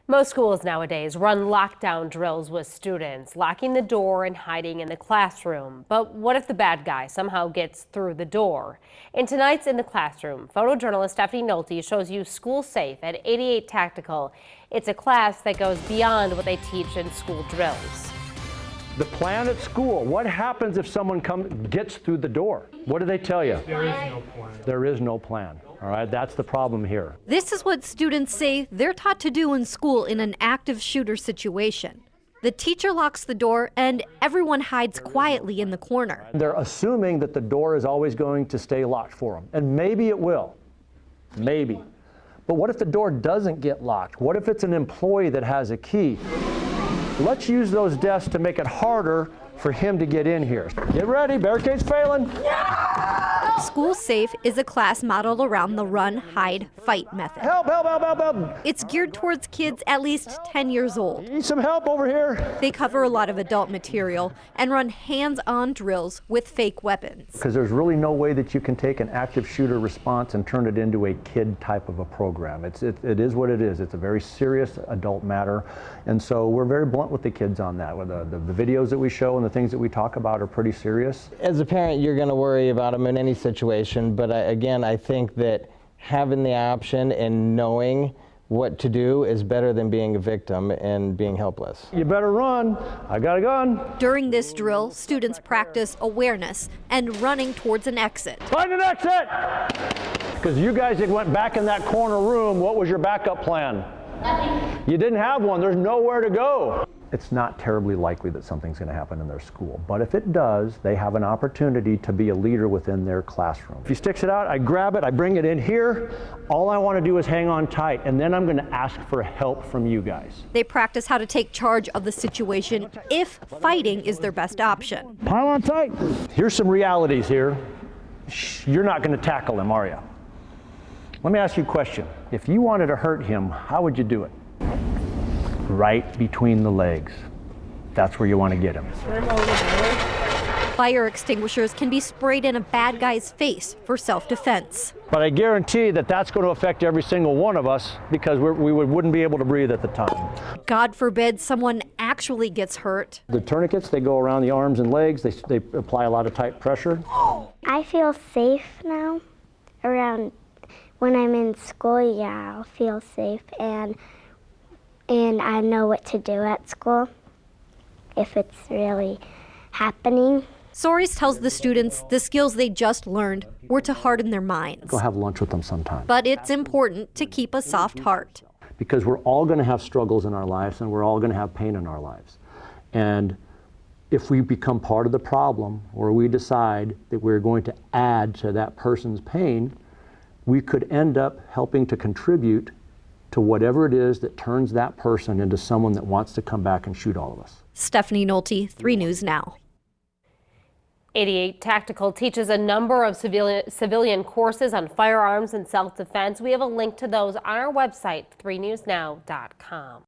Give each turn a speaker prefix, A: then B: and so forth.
A: Most schools nowadays run lockdown drills with students, locking the door and hiding in the classroom. But what if the bad guy somehow gets through the door? In tonight's In the Classroom, photojournalist Stephanie Nolte shows you School Safe at 88 Tactical. It's a class that goes beyond what they teach in school drills.
B: The plan at school. What happens if someone gets through the door? What do they tell you?
C: There is no plan.
B: There is no plan. All right, that's the problem here.
D: This is what students say they're taught to do in school in an active shooter situation. The teacher locks the door and everyone hides quietly in the corner.
B: They're assuming that the door is always going to stay locked for them. And maybe it will. Maybe. But what if the door doesn't get locked? What if it's an employee that has a key? Let's use those desks to make it harder for him to get in here. Get ready, barricade's failing.
D: School Safe is a class modeled around the run, hide, fight method.
B: Help, help, help, help, help.
D: It's geared towards kids at least 10 years old.
B: Need some help over here.
D: They cover a lot of adult material and run hands-on drills with fake weapons.
B: Because there's really no way that you can take an active shooter response and turn it into a kid type of a program. It is what it is. It's a very serious adult matter. And so we're very blunt with the kids on that. The videos that we show and the things that we talk about are pretty serious.
E: As a parent, you're going to worry about them in any situation, but I think that having the option and knowing what to do is better than being a victim and being helpless.
B: You better run. I got a gun.
D: During this drill, students practice awareness and running towards an exit.
B: Find an exit! Because you guys that went back in that corner room, what was your backup plan? Nothing. You didn't have one. There's nowhere to go. It's not terribly likely that something's going to happen in their school. But if it does, they have an opportunity to be a leader within their classroom. If he sticks it out, I grab it, I bring it in here. All I want to do is hang on tight, and then I'm going to ask for help from you guys.
D: They practice how to take charge of the situation if fighting is their best option.
B: Pile on tight. Here's some realities here. You're not going to tackle him, are you? Let me ask you a question. If you wanted to hurt him, how would you do it? Right between the legs. That's where you want to get him.
D: Fire extinguishers can be sprayed in a bad guy's face for self-defense.
B: But I guarantee that that's going to affect every single one of us because we wouldn't be able to breathe at the time.
D: God forbid someone actually gets hurt.
B: The tourniquets, they go around the arms and legs. They apply a lot of tight pressure.
F: I feel safe now around when I'm in school. Yeah, I'll feel safe and I know what to do at school if it's really happening.
D: Soares tells the students the skills they just learned were to harden their minds.
B: Go have lunch with them sometime.
D: But it's important to keep a soft heart.
B: Because we're all going to have struggles in our lives and we're all going to have pain in our lives. And if we become part of the problem or we decide that we're going to add to that person's pain, we could end up helping to contribute to whatever it is that turns that person into someone that wants to come back and shoot all of us.
D: Stephanie Nolte, 3 News Now.
A: 88 Tactical teaches a number of civilian courses on firearms and self-defense. We have a link to those on our website, 3newsnow.com.